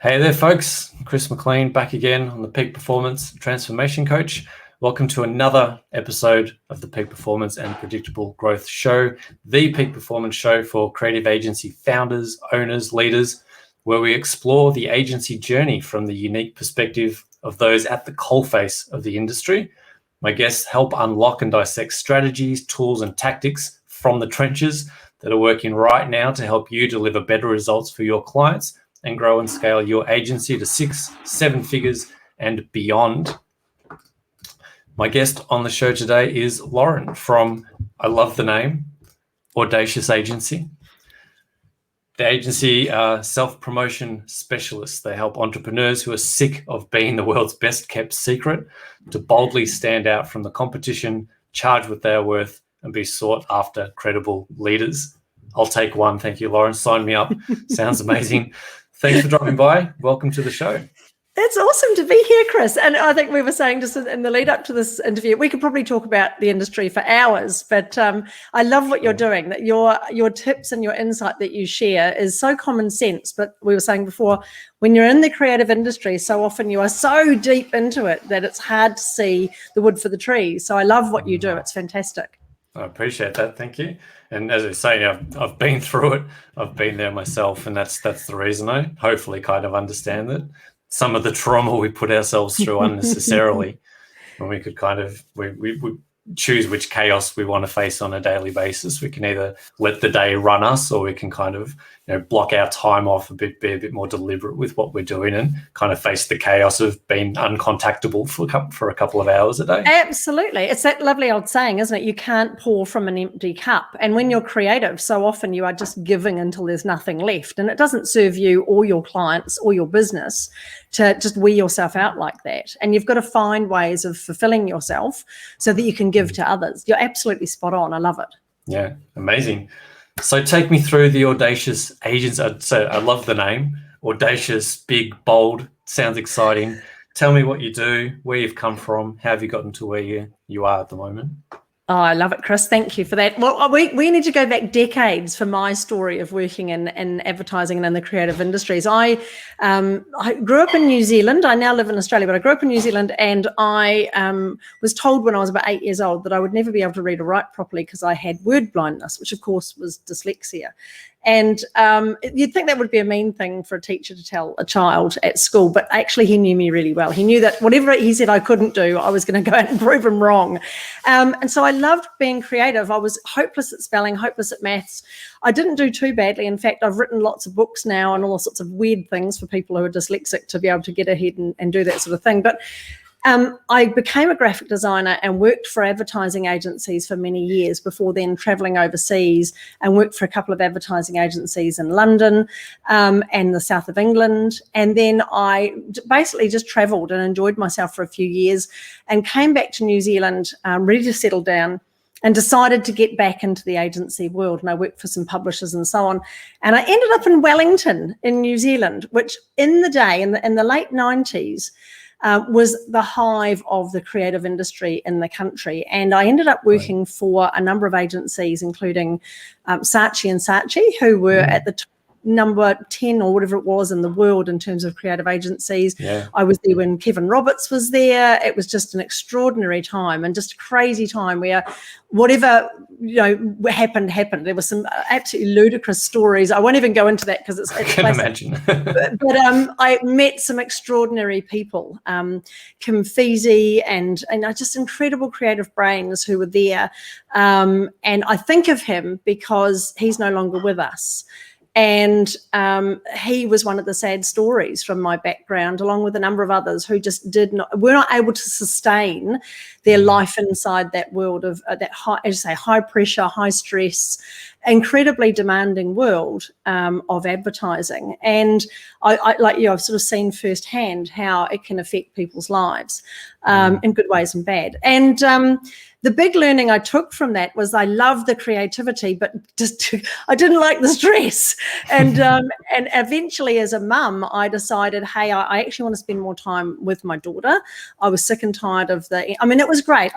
Hey there, folks. Chris McLean back again on the Peak Performance Transformation Coach. Welcome to another episode of the Peak Performance and Predictable Growth Show, the peak performance show for creative agency founders, owners, leaders, where we explore the agency journey from the unique perspective of those at the coalface of the industry. My guests help unlock and dissect strategies, tools, and tactics from the trenches that are working right now to help you deliver better results for your clients and grow and scale your agency to 6-7 figures and beyond. My guest on the show today is Lauren from, I love the name, Audacious Agency. The agency are self-promotion specialists. They help entrepreneurs who are sick of being the world's best kept secret to boldly stand out from the competition, charge with their worth, and be sought after credible leaders. I'll take one. Thank you, Lauren. Sign me up. Sounds amazing. Thanks for dropping by. Welcome to the show. It's awesome to be here, Chris. And I think we were saying just in the lead up to this interview, we could probably talk about the industry for hours, but I love what you're doing, that your tips and your insight that you share is so common sense. But we were saying before, when you're in the creative industry, so often you are so deep into it that it's hard to see the wood for the trees. So I love what you do. It's fantastic. I appreciate that. Thank you. And as I say, I've been through it. I've been there myself, and that's the reason I hopefully kind of understand that some of the trauma we put ourselves through unnecessarily, when we could kind of we choose which chaos we want to face on a daily basis. We can either let the day run us, or we can kind of block our time off a bit, be a bit more deliberate with what we're doing, and kind of face the chaos of being uncontactable for a couple of hours a day. Absolutely. It's that lovely old saying, isn't it? You can't pour from an empty cup. And when you're creative, so often you are just giving until there's nothing left. And it doesn't serve you or your clients or your business to just wear yourself out like that. And you've got to find ways of fulfilling yourself so that you can give to others. You're absolutely spot on. I love it. Yeah, amazing. So take me through the Audacious Agency. I love the name. Audacious, big, bold, sounds exciting. Tell me what you do, where you've come from, how have you gotten to where you are at the moment? Oh, I love it, Chris. Thank you for that. Well, we need to go back decades for my story of working in advertising and in the creative industries. I grew up in New Zealand. I now live in Australia, but I grew up in New Zealand, and I was told when I was about 8 years old that I would never be able to read or write properly because I had word blindness, which of course was dyslexia. And you'd think that would be a mean thing for a teacher to tell a child at school, but actually he knew me really well. He knew that whatever he said I couldn't do, I was going to go out and prove him wrong. And so I loved being creative. I was hopeless at spelling, hopeless at maths. I didn't do too badly. In fact, I've written lots of books now and all sorts of weird things for people who are dyslexic to be able to get ahead and do that sort of thing. But I became a graphic designer and worked for advertising agencies for many years before then traveling overseas, and worked for a couple of advertising agencies in London and the south of England. And then I basically just traveled and enjoyed myself for a few years and came back to New Zealand ready to settle down, and decided to get back into the agency world. And I worked for some publishers and so on. And I ended up in Wellington in New Zealand, which in the day, in the late 90s, was the hive of the creative industry in the country. And I ended up working for a number of agencies, including Saatchi & Saatchi, who were at the number 10 or whatever it was in the world in terms of creative agencies. Yeah. I was there when Kevin Roberts was there. It was just an extraordinary time and just a crazy time where whatever happened. There were some absolutely ludicrous stories. I won't even go into that because I can imagine. but I met some extraordinary people, Kim Feasy and just incredible creative brains who were there. And I think of him because he's no longer with us. And he was one of the sad stories from my background, along with a number of others who just were not able to sustain their life inside that world of that high pressure, high stress, incredibly demanding world of advertising. And I like you, I've sort of seen firsthand how it can affect people's lives in good ways and bad. And the big learning I took from that was I loved the creativity, but just I didn't like the stress. And eventually, as a mum, I decided, hey, I actually want to spend more time with my daughter. I was sick and tired of it was great.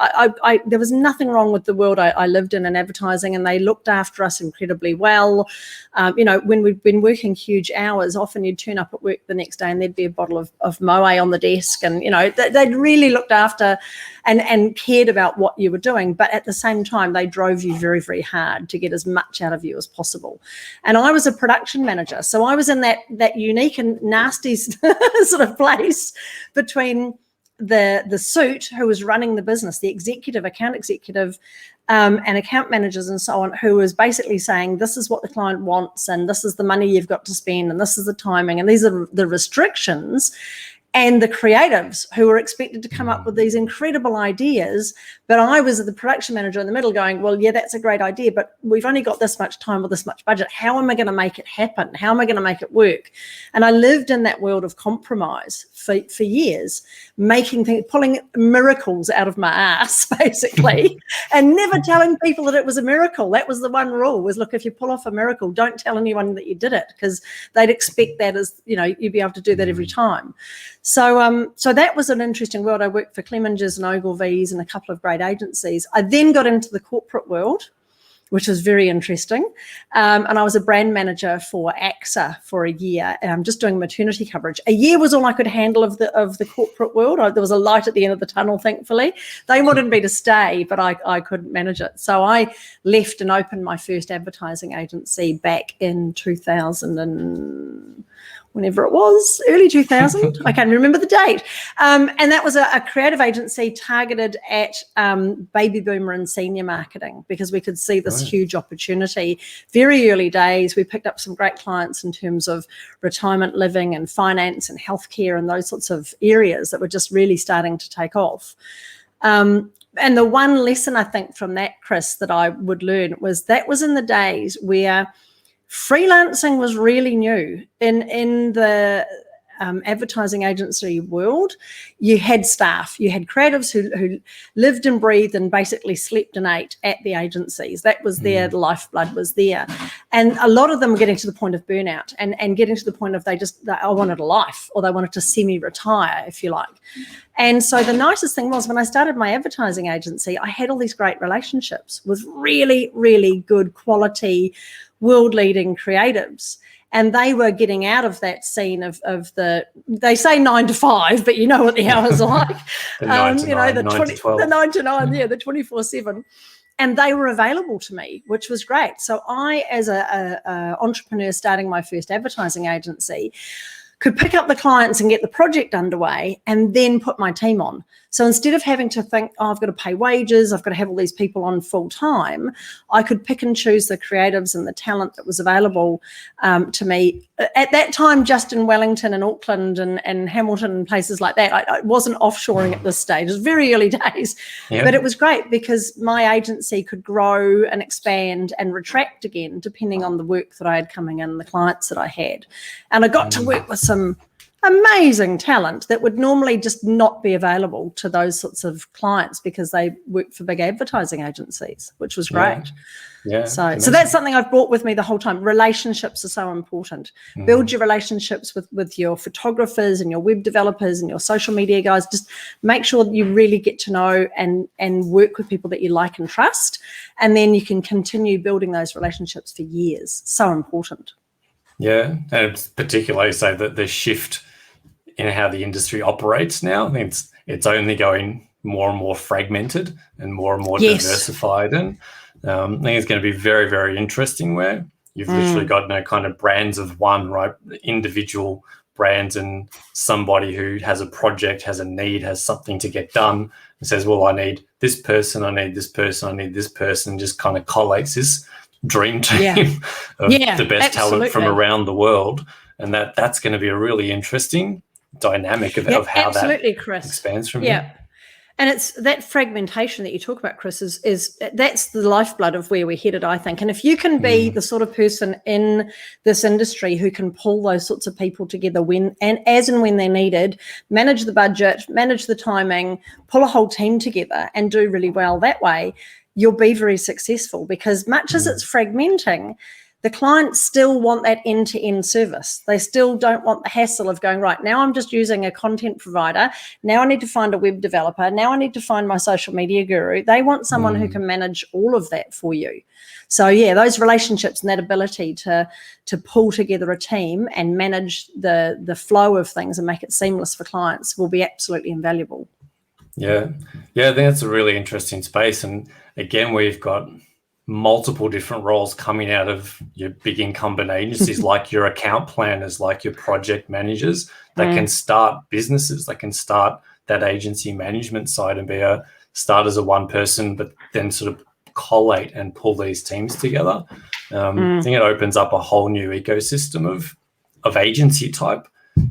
There was nothing wrong with the world I lived in advertising, and they looked after us incredibly well. When we've been working huge hours, often you'd turn up at work the next day and there'd be a bottle of Moët on the desk, and they'd really looked after and cared about what you were doing. But at the same time, they drove you very, very hard to get as much out of you as possible. And I was a production manager, so I was in that unique and nasty sort of place between the suit who was running the business, the account executive, and account managers and so on, who was basically saying, this is what the client wants, and this is the money you've got to spend, and this is the timing, and these are the restrictions. And the creatives who were expected to come up with these incredible ideas, but I was the production manager in the middle going, well, yeah, that's a great idea, but we've only got this much time or this much budget. How am I going to make it happen? How am I going to make it work? And I lived in that world of compromise for years, pulling miracles out of my ass, basically, and never telling people that it was a miracle. That was the one rule, was, look, if you pull off a miracle, don't tell anyone that you did it, because they'd expect that as, you'd be able to do that every time. So that was an interesting world. I worked for Clemett and Ogilvy's and a couple of great agencies. I then got into the corporate world, which was very interesting. And I was a brand manager for AXA for a year, just doing maternity coverage. A year was all I could handle of the corporate world. There was a light at the end of the tunnel, thankfully. They wanted me to stay, but I couldn't manage it. So I left and opened my first advertising agency back in 2000 whenever it was, early 2000. I can't remember the date. And that was a creative agency targeted at baby boomer and senior marketing, because we could see this huge opportunity. Very early days, we picked up some great clients in terms of retirement living and finance and healthcare and those sorts of areas that were just really starting to take off. And the one lesson I think from that, Chris, that I would learn was that was in the days where freelancing was really new in the advertising agency world. You had staff, you had creatives who lived and breathed and basically slept and ate at the agencies. That was their lifeblood was there. And a lot of them were getting to the point of burnout and getting to the point of I wanted a life, or they wanted to semi-retire, if you like. And so the nicest thing was, when I started my advertising agency, I had all these great relationships with really, really good quality, world-leading creatives. And they were getting out of that scene of they say 9 to 5, but you know what the hours are like. The 9 to 9, the 9 to 12. The 9 to 9, yeah, the 24/7. And they were available to me, which was great. So I, as a entrepreneur starting my first advertising agency, could pick up the clients and get the project underway and then put my team on. So instead of having to think, I've got to pay wages, I've got to have all these people on full time, I could pick and choose the creatives and the talent that was available to me. At that time, just in Wellington and Auckland and Hamilton and places like that, I wasn't offshoring at this stage. It was very early days, but it was great because my agency could grow and expand and retract again, depending on the work that I had coming in, the clients that I had. And I got to work with some amazing talent that would normally just not be available to those sorts of clients because they work for big advertising agencies, which was great. Yeah. So that's something I've brought with me the whole time. Relationships are so important. Build your relationships with your photographers and your web developers and your social media guys. Just make sure that you really get to know and work with people that you like and trust. And then you can continue building those relationships for years. So important. Yeah, and particularly say that the shift in how the industry operates now, I think it's only going more and more fragmented and more diversified. And I think it's going to be very, very interesting where you've literally got no kind of brands of one, right? Individual brands, and somebody who has a project, has a need, has something to get done and says, well, I need this person, I need this person, I need this person, just kind of collates this dream team of the best talent from around the world. And that's going to be a really interesting dynamic of how that Chris. expands from here. And it's that fragmentation that you talk about, Chris, is that's the lifeblood of where we're headed, I think. And if you can be the sort of person in this industry who can pull those sorts of people together as and when they're needed, manage the budget, manage the timing, pull a whole team together and do really well that way, you'll be very successful, because much as it's fragmenting, the clients still want that end-to-end service. They still don't want the hassle of going, right, now I'm just using a content provider. Now I need to find a web developer. Now I need to find my social media guru. They want someone who can manage all of that for you. So yeah, those relationships and that ability to pull together a team and manage the flow of things and make it seamless for clients will be absolutely invaluable. Yeah, I think that's a really interesting space. And again, we've got multiple different roles coming out of your big incumbent agencies, like your account planners, like your project managers, that can start businesses, that can start that agency management side and start as a one person, but then sort of collate and pull these teams together. I think it opens up a whole new ecosystem of agency type.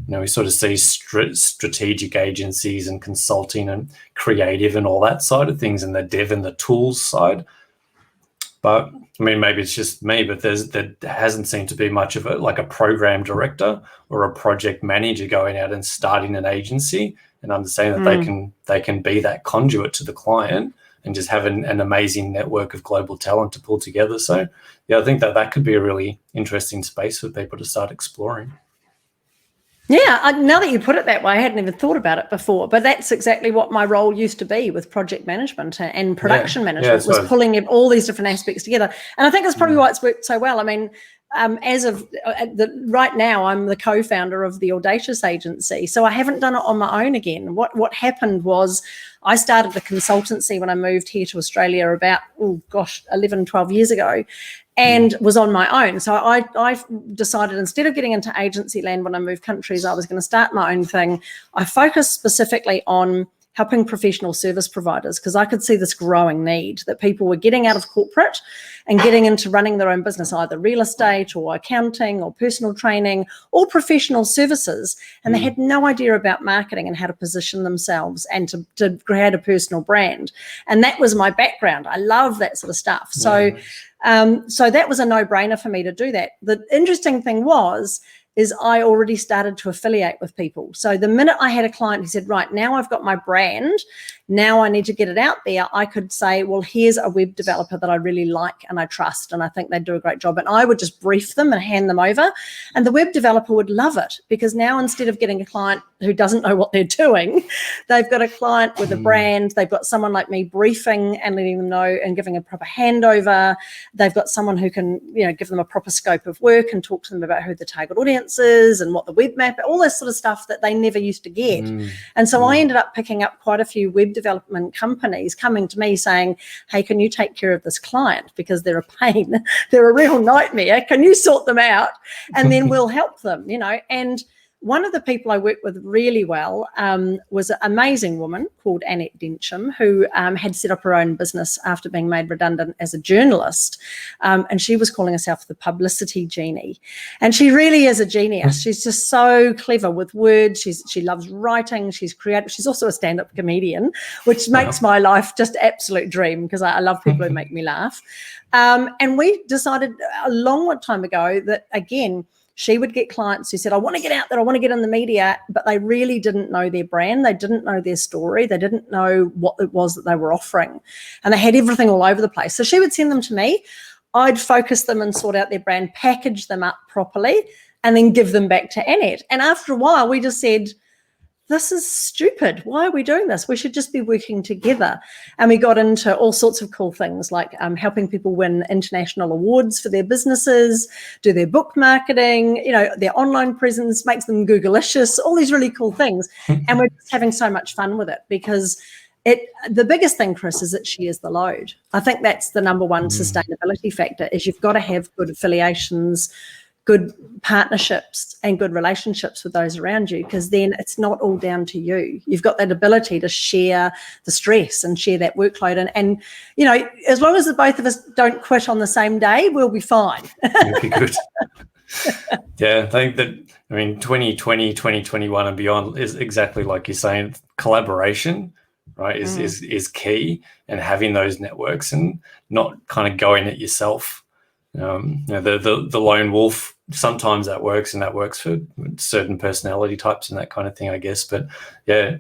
We sort of see strategic agencies and consulting and creative and all that side of things, and the dev and the tools side. But I mean, maybe it's just me, but there hasn't seemed to be much of a program director or a project manager going out and starting an agency and understanding that they can be that conduit to the client and just have an amazing network of global talent to pull together. So yeah, I think that could be a really interesting space for people to start exploring. Yeah, now that you put it that way, I hadn't even thought about it before, but that's exactly what my role used to be with project management and production management, was pulling all these different aspects together. And I think that's probably why it's worked so well. I mean, as of right now, I'm the co-founder of the Audacious Agency, so I haven't done it on my own again. What happened was I started a consultancy when I moved here to Australia about, 11, 12 years ago, and was on my own. So I decided, instead of getting into agency land when I moved countries, I was going to start my own thing. I focused specifically on helping professional service providers, because I could see this growing need that people were getting out of corporate and getting into running their own business, either real estate or accounting or personal training or professional services, and they had no idea about marketing and how to position themselves and to create a personal brand. And that was my background. I love that sort of stuff. So that was a no-brainer for me to do that. The interesting thing is I already started to affiliate with people. So the minute I had a client who said, right, now I've got my brand, now I need to get it out there, I could say, well, here's a web developer that I really like and I trust, and I think they do a great job. And I would just brief them and hand them over. And the web developer would love it, because now, instead of getting a client who doesn't know what they're doing, they've got a client with a brand. They've got someone like me briefing and letting them know and giving a proper handover. They've got someone who can, give them a proper scope of work and talk to them about who the target audience is and what the web map, all this sort of stuff that they never used to get. And so I ended up picking up quite a few web development companies coming to me saying, hey, can you take care of this client, because they're a pain, they're a real nightmare, can you sort them out, and then we'll help them. And one of the people I worked with really well was an amazing woman called Annette Densham, who had set up her own business after being made redundant as a journalist. And she was calling herself the publicity genie. And she really is a genius. She's just so clever with words. She loves writing. She's creative. She's also a stand-up comedian, which makes my life just absolute dream, because I love people who make me laugh. And we decided a long time ago that, again, she would get clients who said, I want to get out there, I want to get in the media, but they really didn't know their brand. They didn't know their story. They didn't know what it was that they were offering. And they had everything all over the place. So she would send them to me. I'd focus them and sort out their brand, package them up properly, and then give them back to Annette. And after a while, we just said, this is stupid. Why are we doing this? We should just be working together. And we got into all sorts of cool things, like helping people win international awards for their businesses, do their book marketing, their online presence, makes them Googlicious, all these really cool things. And we're just having so much fun with it, because the biggest thing, Chris, is that she is the load. I think that's the number one sustainability factor, is you've got to have good affiliations, good partnerships and good relationships with those around you, because then it's not all down to you. You've got that ability to share the stress and share that workload. And as long as the both of us don't quit on the same day, we'll be fine. It'll be good. Yeah, I think that, 2020, 2021 and beyond is exactly like you're saying, collaboration. right, is key, and having those networks and not kind of going it yourself. The lone wolf, sometimes that works, and that works for certain personality types and that kind of thing, I guess. But yeah,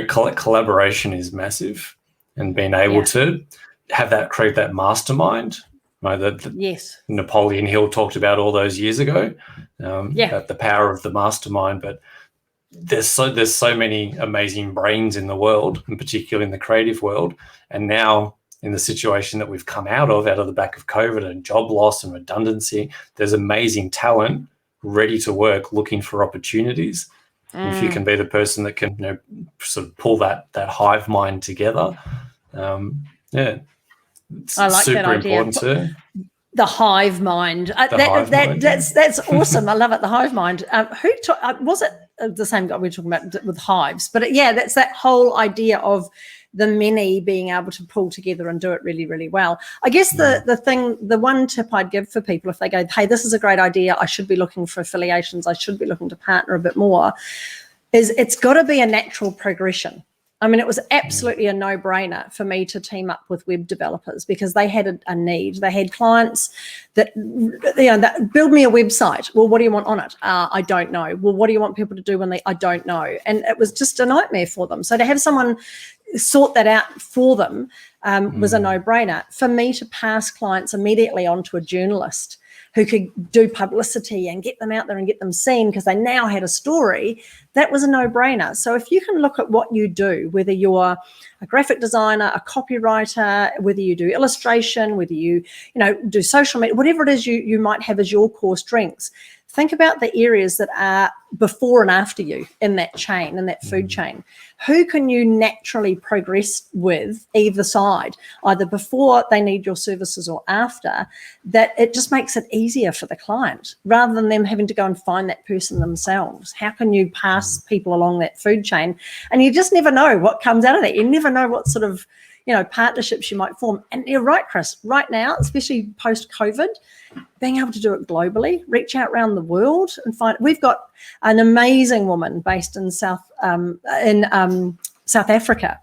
collaboration is massive, and being able to have that, create that mastermind, right? Yes. Napoleon Hill talked about all those years ago, that the power of the mastermind. But there's so many amazing brains in the world, and particularly in the creative world, and now in the situation that we've come out of the back of COVID and job loss and redundancy, there's amazing talent ready to work, looking for opportunities. If you can be the person that can, sort of pull that hive mind together, it's I like super that idea. important too. The hive mind. That's awesome. I love it. The hive mind. Was it the same guy we were talking about with hives? But that's that whole idea of the many being able to pull together and do it really, really well. I guess the one tip I'd give for people, if they go, hey, this is a great idea, I should be looking for affiliations, I should be looking to partner a bit more, is it's got to be a natural progression. I mean, it was absolutely a no-brainer for me to team up with web developers because they had a need. They had clients that, that build me a website. Well, what do you want on it? I don't know. Well, what do you want people to do when I don't know? And it was just a nightmare for them. So to have someone sort that out for them was a no-brainer. For me to pass clients immediately onto a journalist who could do publicity and get them out there and get them seen because they now had a story, that was a no-brainer. So if you can look at what you do, whether you're a graphic designer, a copywriter, whether you do illustration, whether you do social media, whatever it is you might have as your core strengths, think about the areas that are before and after you in that chain, in that food chain. Who can you naturally progress with either side, either before they need your services or after, that it just makes it easier for the client rather than them having to go and find that person themselves. How can you pass people along that food chain? And you just never know what comes out of that. You never know what sort of partnerships you might form. And you're right, Chris, right now, especially post-COVID, being able to do it globally, reach out around the world and find. We've got an amazing woman based in South Africa,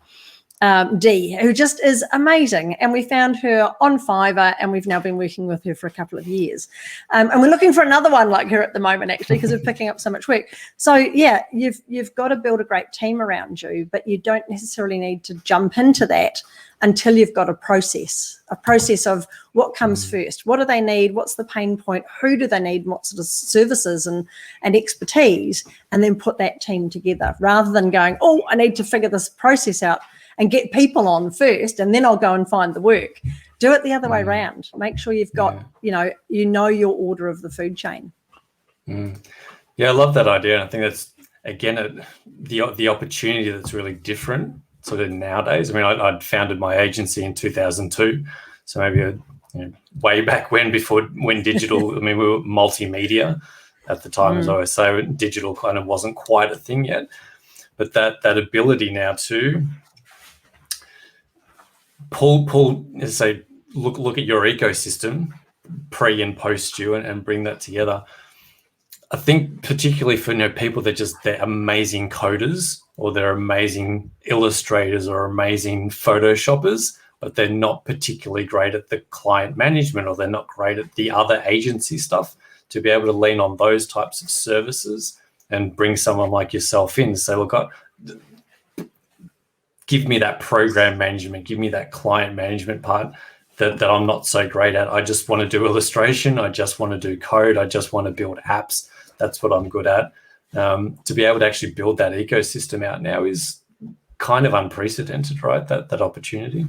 Dee, who just is amazing. And we found her on Fiverr, and we've now been working with her for a couple of years. And we're looking for another one like her at the moment, actually, because we're picking up so much work. So, yeah, you've got to build a great team around you, but you don't necessarily need to jump into that until you've got a process of what comes first. What do they need? What's the pain point? Who do they need? What sort of services and expertise? And then put that team together rather than going, oh, I need to figure this process out and get people on first, and then I'll go and find the work. Do it the other way around. Make sure you've got, your order of the food chain. Yeah, I love that idea. And I think that's, again, the opportunity that's really different sort of nowadays. I mean, I'd founded my agency in 2002, so maybe way back when digital, I mean, we were multimedia at the time, as I always say, digital kind of wasn't quite a thing yet. But that ability now to pull, say, look at your ecosystem, pre and post you, and bring that together. I think particularly for people that they're amazing coders, or they're amazing illustrators, or amazing photoshoppers, but they're not particularly great at the client management, or they're not great at the other agency stuff, to be able to lean on those types of services and bring someone like yourself in. Say, look, give me that program management, give me that client management part that I'm not so great at. I just want to do illustration. I just want to do code. I just want to build apps. That's what I'm good at. To be able to actually build that ecosystem out now is kind of unprecedented, right? That opportunity.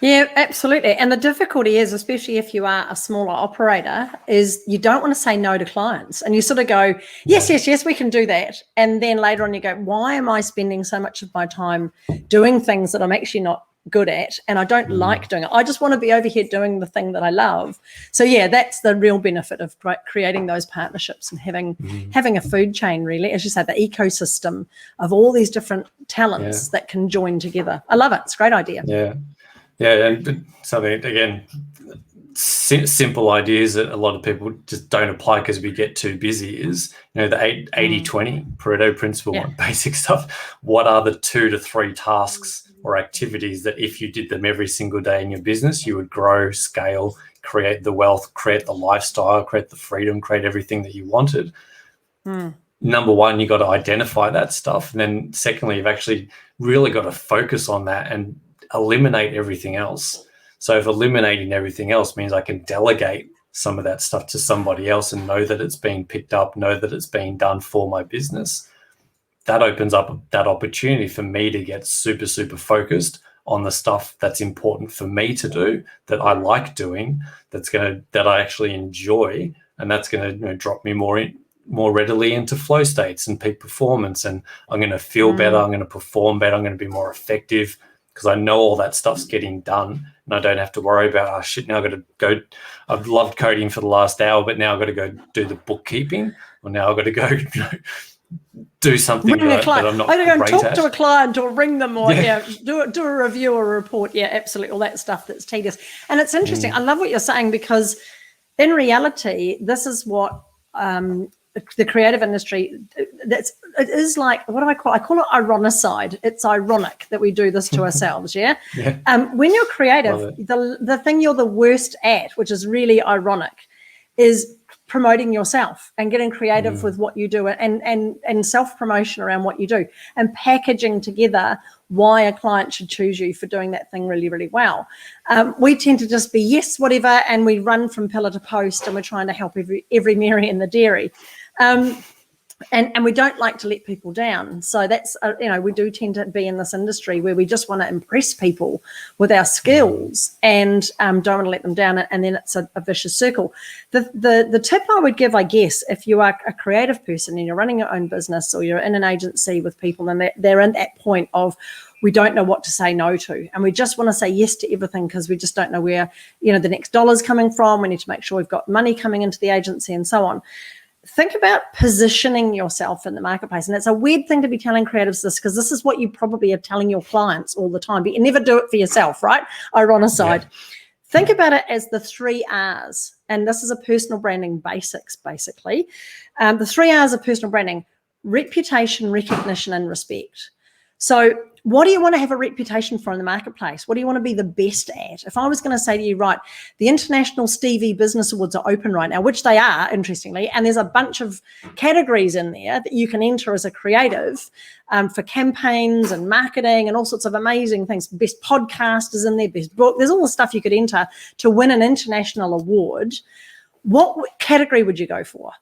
Yeah, absolutely. And the difficulty is, especially if you are a smaller operator, is you don't want to say no to clients. And you sort of go, yes, we can do that. And then later on you go, why am I spending so much of my time doing things that I'm actually not good at and I don't like doing it? I just want to be over here doing the thing that I love. So, yeah, that's the real benefit of creating those partnerships and having a food chain, really, as you say, the ecosystem of all these different talents that can join together. I love it. It's a great idea. Yeah, and something, again, simple ideas that a lot of people just don't apply because we get too busy is, the 80-20 Pareto principle, basic stuff. What are the 2 to 3 tasks or activities that if you did them every single day in your business, you would grow, scale, create the wealth, create the lifestyle, create the freedom, create everything that you wanted? Number one, you got to identify that stuff. And then secondly, you've actually really got to focus on that and eliminate everything else. So if eliminating everything else means I can delegate some of that stuff to somebody else and know that it's being picked up, know that it's being done for my business, that opens up that opportunity for me to get super, super focused on the stuff that's important for me to do, that I like doing, that I actually enjoy, and that's going to drop me more readily into flow states and peak performance, and I'm going to feel better, I'm going to perform better, I'm going to be more effective because I know all that stuff's getting done and I don't have to worry about, oh shit, now I've got to go, I've loved coding for the last hour, but now I've got to go do the bookkeeping, or now I've got to go do something that I'm not great at. I'm going to talk to a client or ring them or do a review or a report. Yeah, absolutely. All that stuff that's tedious. And it's interesting. I love what you're saying, because in reality, this is what the creative industry, it is like, what do I call it? I call it ironicide. It's ironic that we do this to ourselves, yeah? When you're creative, the thing you're the worst at, which is really ironic, is promoting yourself and getting creative with what you do, and self-promotion around what you do, and packaging together why a client should choose you for doing that thing really, really well. We tend to just be yes, whatever, and we run from pillar to post, and we're trying to help every Mary in the dairy. And we don't like to let people down. So that's, we do tend to be in this industry where we just want to impress people with our skills and don't want to let them down. And then it's a vicious circle. The tip I would give, I guess, if you are a creative person and you're running your own business or you're in an agency with people and they're in that point of, we don't know what to say no to, and we just want to say yes to everything because we just don't know where, the next dollar's coming from. We need to make sure we've got money coming into the agency and so on. Think about positioning yourself in the marketplace. And it's a weird thing to be telling creatives this, because this is what you probably are telling your clients all the time, but you never do it for yourself, right? Ironicide. Think about it as the 3 R's. And this is a personal branding basics, basically. The 3 R's of personal branding: reputation, recognition, and respect. So what do you want to have a reputation for in the marketplace? What do you want to be the best at? If I was going to say to you, right, the International Stevie Business Awards are open right now, which they are, interestingly, and there's a bunch of categories in there that you can enter as a creative for campaigns and marketing and all sorts of amazing things. Best podcast is in there, best book. There's all the stuff you could enter to win an international award. What category would you go for?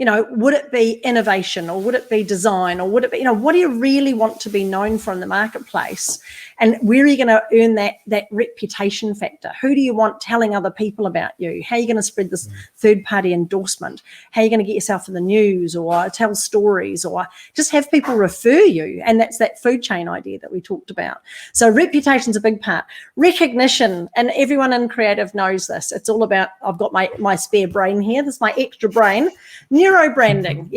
Would it be innovation, or would it be design, or would it be, what do you really want to be known for in the marketplace? And where are you going to earn that reputation factor? Who do you want telling other people about you? How are you going to spread this third-party endorsement? How are you going to get yourself in the news, or tell stories, or just have people refer you? And that's that food chain idea that we talked about. So reputation's a big part. Recognition, and everyone in creative knows this. It's all about, I've got my spare brain here. This is my extra brain. Neurobranding,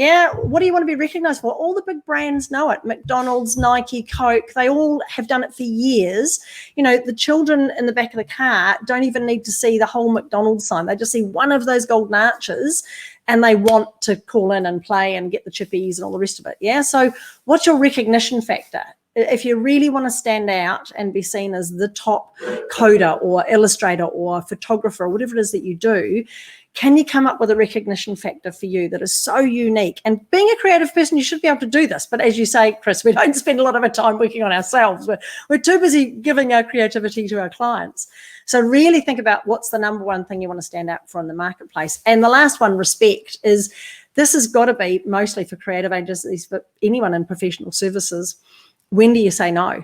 what do you want to be recognized for? All the big brands know it. McDonald's, Nike, Coke, they all have done it for years. The children in the back of the car don't even need to see the whole McDonald's sign. They just see one of those golden arches and they want to call in and play and get the chippies and all the rest of it. So what's your recognition factor? If you really want to stand out and be seen as the top coder or illustrator or photographer or whatever it is that you do, can you come up with a recognition factor for you that is so unique? And being a creative person, you should be able to do this. But as you say, Chris, we don't spend a lot of our time working on ourselves. We're too busy giving our creativity to our clients. So really think about what's the number one thing you want to stand out for in the marketplace. And the last one, respect, is this has got to be mostly for creative agencies, but anyone in professional services. When do you say no?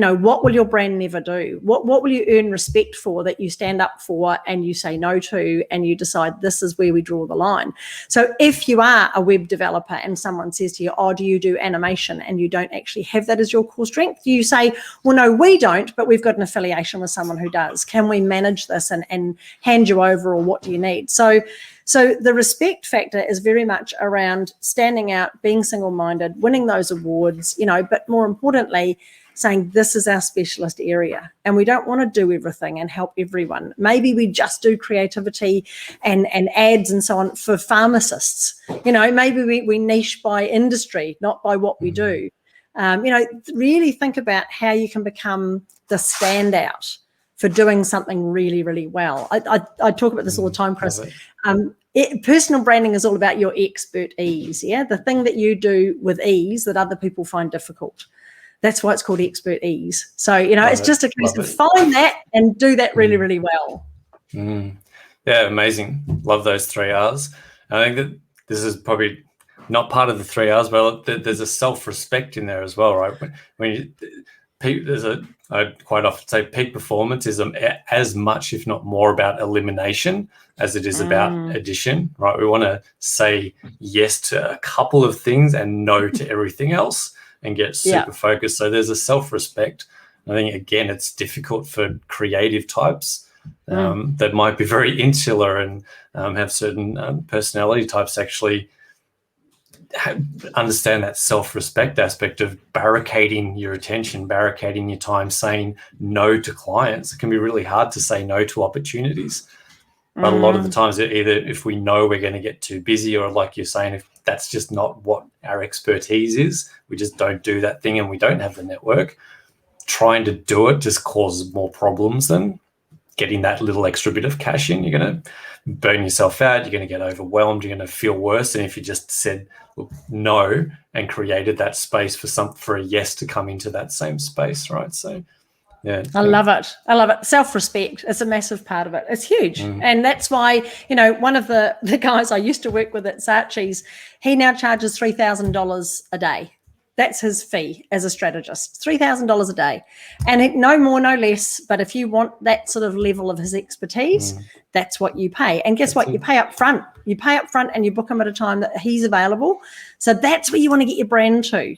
What will your brand never do? What will you earn respect for that you stand up for and you say no to, and you decide this is where we draw the line? So if you are a web developer and someone says to you, oh, do you do animation, and you don't actually have that as your core strength, you say, well, no, we don't, but we've got an affiliation with someone who does. Can we manage this and hand you over, or what do you need? So the respect factor is very much around standing out, being single-minded, winning those awards, but more importantly, saying this is our specialist area, and we don't want to do everything and help everyone. Maybe we just do creativity and ads and so on for pharmacists. Maybe we niche by industry, not by what we do. Really think about how you can become the standout for doing something really, really well. I talk about this all the time, Chris. Personal branding is all about your expertise, the thing that you do with ease that other people find difficult. That's why it's called expertise. So, it's just a case of find that and do that really, really well. Yeah, amazing. Love those 3 R's. I think that this is probably not part of the 3 R's, but there's a self-respect in there as well, right? I quite often say peak performance is as much, if not more, about elimination as it is about addition, right? We want to say yes to a couple of things and no to everything else and get super focused. So there's a self-respect. I think, again, it's difficult for creative types that might be very insular and have certain personality types actually understand that self-respect aspect of barricading your attention, barricading your time, saying no to clients. It can be really hard to say no to opportunities. But a lot of the times, either if we know we're going to get too busy, or like you're saying, if that's just not what our expertise is, we just don't do that thing and we don't have the network, trying to do it just causes more problems than getting that little extra bit of cash in. You're going to burn yourself out. You're going to get overwhelmed. You're going to feel worse than if you just said no and created that space for a yes to come into that same space, right? So, yeah. I love it. Self-respect is a massive part of it. It's huge. And that's why, one of the guys I used to work with at Saatchi's, he now charges $3,000 a day. That's his fee as a strategist, $3,000 a day. And no more, no less. But if you want that sort of level of his expertise, that's what you pay. And guess what? You pay up front. You pay up front and you book him at a time that he's available. So that's where you want to get your brand to,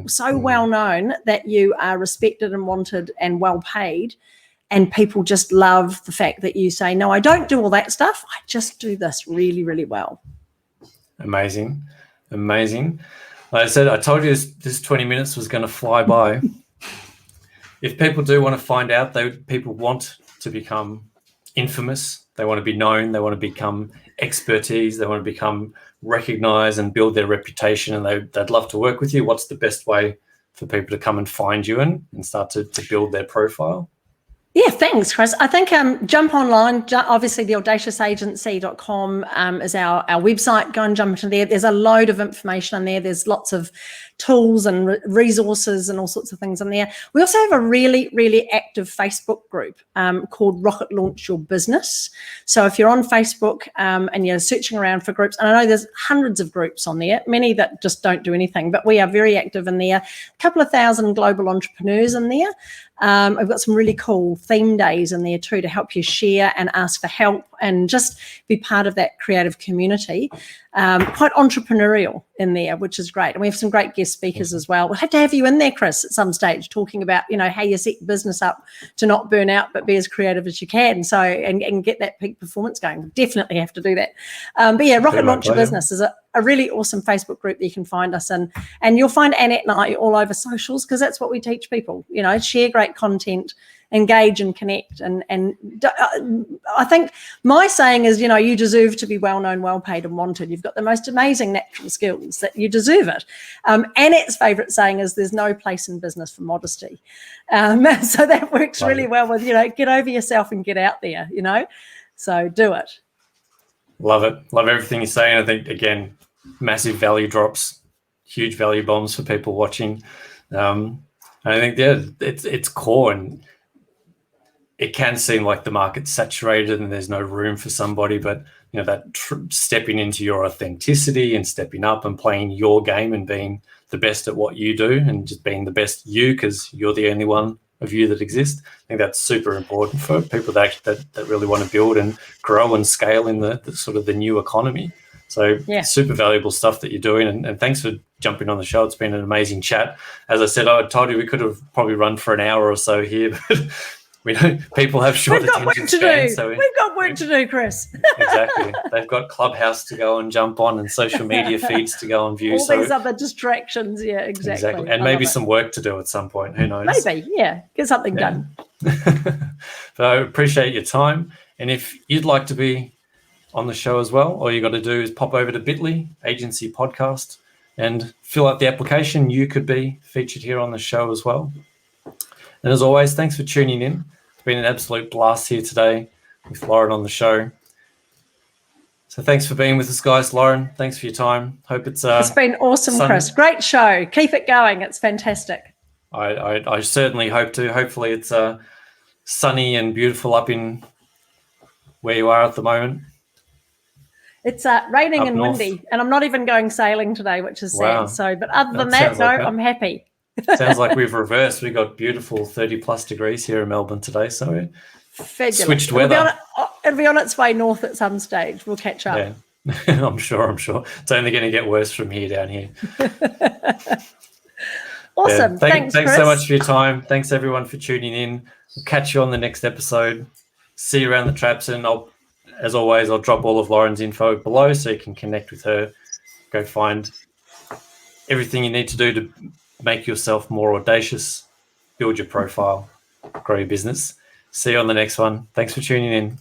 so well known that you are respected and wanted and well paid. And people just love the fact that you say, no, I don't do all that stuff. I just do this really, really well. Amazing. Like I said, I told you this 20 minutes was going to fly by. If people do want to find out, people want to become infamous. They want to be known. They want to become expertise. They want to become recognized and build their reputation, and they'd love to work with you. What's the best way for people to come and find you and start to build their profile? Yeah, thanks, Chris. I think jump online. Obviously, the audaciousagency.com is our website. Go and jump into there. There's a load of information on there. There's lots of tools and resources and all sorts of things on there. We also have a really, really active Facebook group called Rocket Launch Your Business. So if you're on Facebook and you're searching around for groups, and I know there's hundreds of groups on there, many that just don't do anything, but we are very active in there. A couple of thousand global entrepreneurs in there. I've got some really cool theme days in there too to help you share and ask for help and just be part of that creative community. Quite entrepreneurial in there, which is great. And we have some great guest speakers as well. We'll have to have you in there, Chris, at some stage, talking about, how you set business up to not burn out, but be as creative as you can. So, and get that peak performance going. We'll definitely have to do that. But yeah, Rocket Launch Your Business is a really awesome Facebook group that you can find us in. And you'll find Annette and I all over socials, because that's what we teach people, share great content, engage and connect. And I think my saying is, you deserve to be well-known, well-paid and wanted. You've got the most amazing natural skills that you deserve it. Annette's favourite saying is there's no place in business for modesty. So that works really well with, get over yourself and get out there, so do it. Love it. Love everything you're saying. I think, again, massive value drops, huge value bombs for people watching. I think, it's core, and it can seem like the market's saturated and there's no room for somebody, but that stepping into your authenticity and stepping up and playing your game and being the best at what you do and just being the best you, because you're the only one of you that exists. I think that's super important for people that really want to build and grow and scale in the sort of the new economy. So super valuable stuff that you're doing, and thanks for jumping on the show. It's been an amazing chat. As I said, I told you we could have probably run for an hour or so here, but We don't. People have short We've got work attention to do. spans, so We've got work to do, Chris. exactly. They've got Clubhouse to go and jump on, and social media feeds to go and view. All these other distractions. Yeah, exactly. And maybe some work to do at some point. Who knows? Maybe, yeah. Get something done. But I appreciate your time. And if you'd like to be on the show as well, all you got to do is pop over to Bitly Agency Podcast and fill out the application. You could be featured here on the show as well. And as always, thanks for tuning in. It's been an absolute blast here today with Lauren on the show. So thanks for being with us, guys. Lauren, thanks for your time. Hope it's been awesome, Chris. Great show. Keep it going. It's fantastic. I certainly hope to. Hopefully it's sunny and beautiful up in where you are at the moment. It's raining up and north. Windy, and I'm not even going sailing today, which is sad. So, but other than that, no, I'm happy. Sounds like we've reversed. We got beautiful 30+ degrees here in Melbourne today. So fabulous. Switched weather. It'll be on its way north at some stage. We'll catch up. Yeah, I'm sure. It's only going to get worse from here down here. Awesome. Yeah. Thanks Thanks Chris. so much for your time. Thanks everyone for tuning in. We'll catch you on the next episode. See you around the traps, and as always, I'll drop all of Lauren's info below so you can connect with her. Go find everything you need to do to make yourself more audacious, build your profile, grow your business. See you on the next one. Thanks for tuning in.